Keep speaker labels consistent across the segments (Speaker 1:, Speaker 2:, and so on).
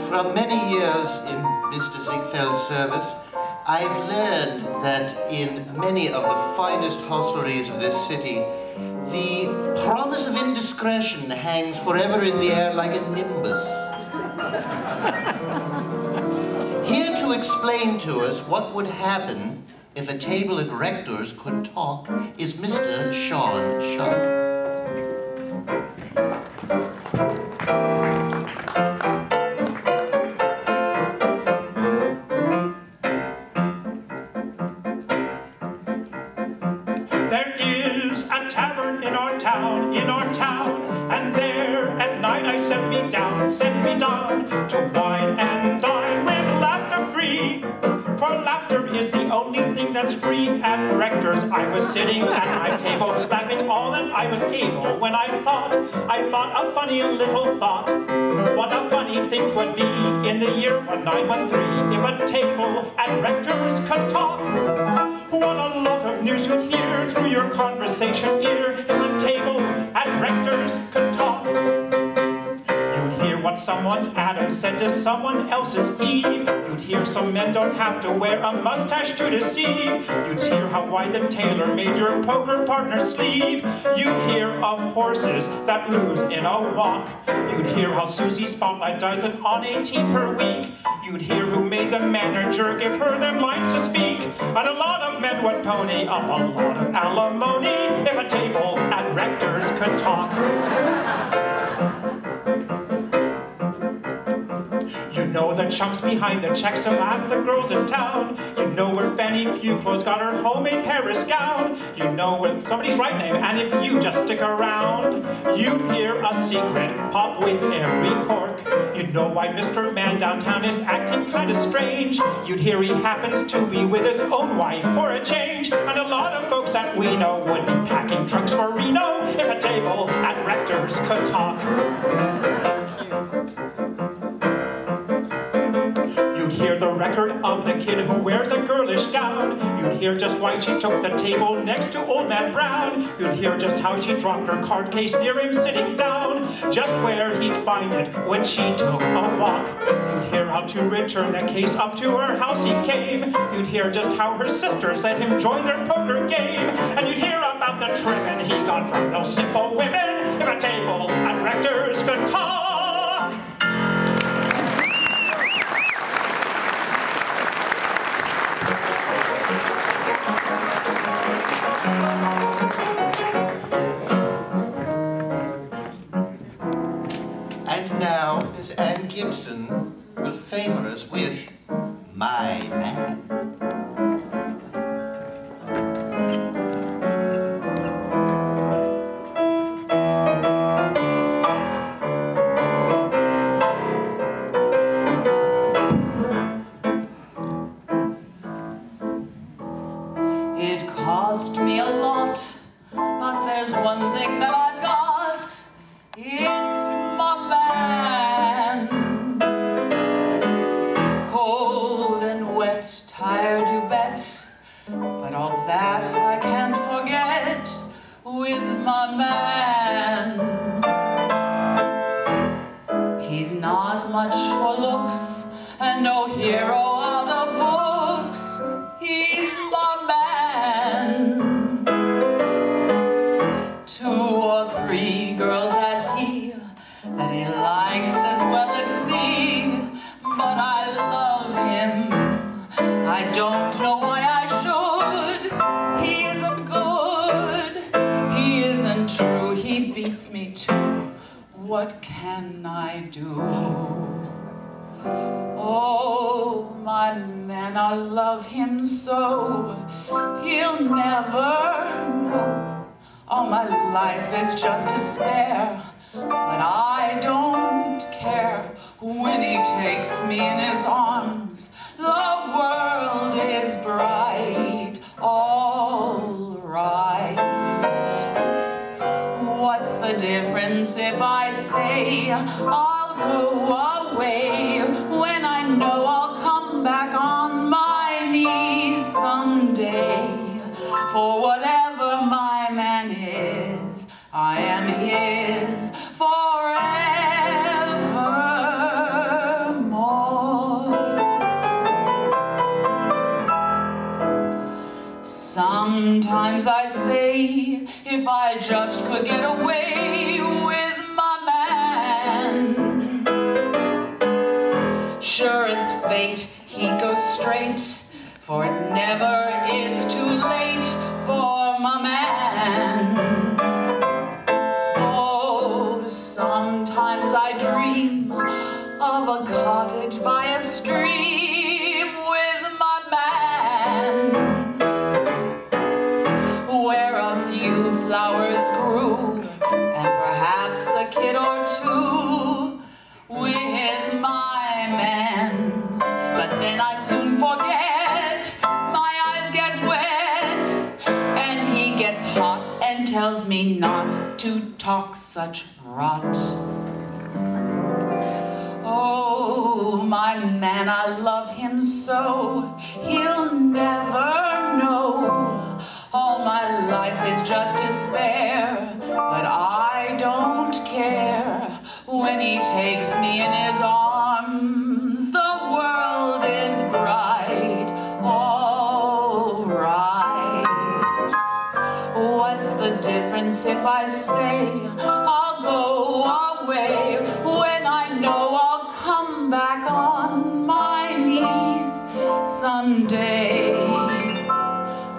Speaker 1: From many years in Mr. Ziegfeld's service, I've learned that in many of the finest hostelries of this city, the promise of indiscretion hangs forever in the air like a nimbus. Here to explain to us what would happen if a table at Rector's could talk is Mr. Sean Sharp.
Speaker 2: Set me down to wine and dine with laughter free. For laughter is the only thing that's free at Rector's. I was sitting at my table, laughing all that I was able, when I thought a funny little thought. What a funny thing 'twould be in the year 1913 if a table at Rector's could talk. What a lot of news you'd hear through your conversation ear if a table at Rector's could talk. What someone's Adam said to someone else's Eve. You'd hear some men don't have to wear a mustache to deceive. You'd hear how wide the tailor made your poker partner's sleeve. You'd hear of horses that lose in a walk. You'd hear how Susie Spotlight does it on 18 per week. You'd hear who made the manager give her them lines to speak. And a lot of men would pony up a lot of alimony if a table at Rector's could talk. You know the chumps behind the checks of half the girls in town. You know where Fanny Fewclothes got her homemade Paris gown. You know where somebody's right name, and if you just stick around, you'd hear a secret pop with every cork. You'd know why Mr. Man downtown is acting kind of strange. You'd hear he happens to be with his own wife for a change. And a lot of folks that we know would be packing trunks for Reno if a table at Rector's could talk. You'd hear the record of the kid who wears a girlish gown. You'd hear just why she took the table next to Old Man Brown. You'd hear just how she dropped her card case near him sitting down, just where he'd find it when she took a walk. You'd hear how to return the case up to her house he came. You'd hear just how her sisters let him join their poker game. And you'd hear about the trimming he got from those simple women if a table at Rector's could talk.
Speaker 1: And now, Miss Ann Gibson will favor us with My Man.
Speaker 3: It cost me a lot, but there's one thing that I've got. It's my man. Cold and wet, tired you bet, but all that I can't forget with my man. He's not much for looks and no hero out of books. He's my man. 2 or 3 girls as he that he likes as well as me, but I love him. I don't know why I should. He isn't good. He isn't true. He beats me too. What can I do? Oh, my man, I love him so. He'll never know. All my life is just despair, but I don't care. When he takes me in his arms, the world is bright, all right. What's the difference if I say I'll go away when I know I'll come back on my knees someday? For whatever my man is, I am his. just could get away with my man. Sure as fate, he goes straight, for it never is too late for my man. Oh, sometimes I dream of a cottage by a stream with my man, where a few flowers grew and perhaps a kid or two with my man. But then I soon forget, my eyes get wet, and he gets hot and tells me not to talk such rot. Oh, my man, I love him so, he'll never know. All my life is just despair, but I don't care. When he takes me in his arms, the world is bright, all right. What's the difference if I say I'll go away, when I know I'll come back on my knees someday?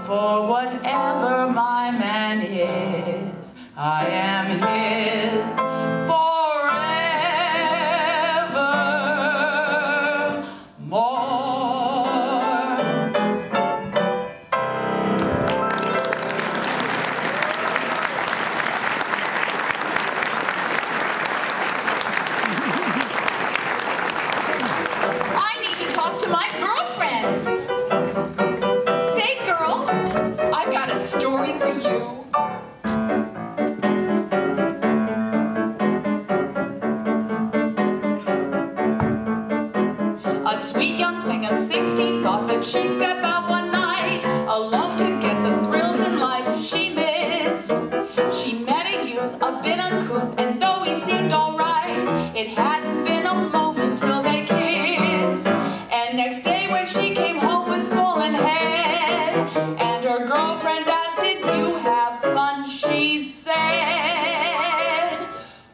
Speaker 3: For whatever my man is, I am his story for you. A sweet young thing of 16 thought that she'd step out one night alone to get the thrills in life she missed. She met a youth a bit uncouth, and though he seemed alright, it hadn't been a moment till they kissed. And next day when she came home with swollen head, and her girlfriend asked, "Did you have fun?" she said,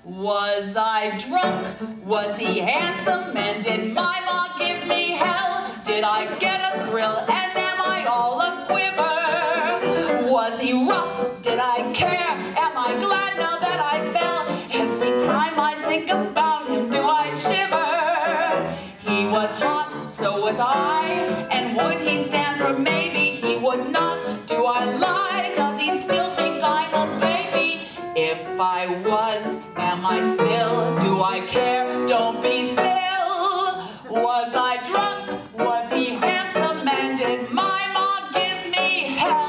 Speaker 3: "Was I drunk? Was he handsome? And did my ma give me hell? Did I get a thrill? And am I all a quiver? Was he rough? Did I care? Am I glad now that I fell? Every time I think about him, do I shiver? He was hot, so was I, and would he stand for maybe? He would not. Do I lie? Does he still think I'm a baby? If I was, am I still? Do I care? Don't be still. Was I drunk? Was he handsome? And did my ma give me hell?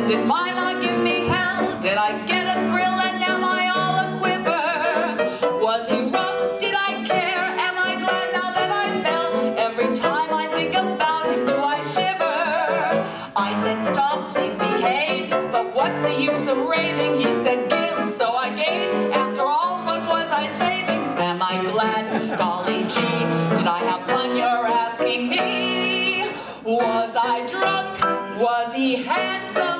Speaker 3: Did my ma give me hell? Did I get a thrill and am I all a quiver? Was he rough? Did I care? Am I glad now that I fell? Every time I think about him, do I shiver? I said, "Stop, please behave." But what's the use of raving? He said, "Give," so I gave. After all, what was I saving? Am I glad? Golly gee, did I have fun? You're asking me. Was I drunk? Was he handsome?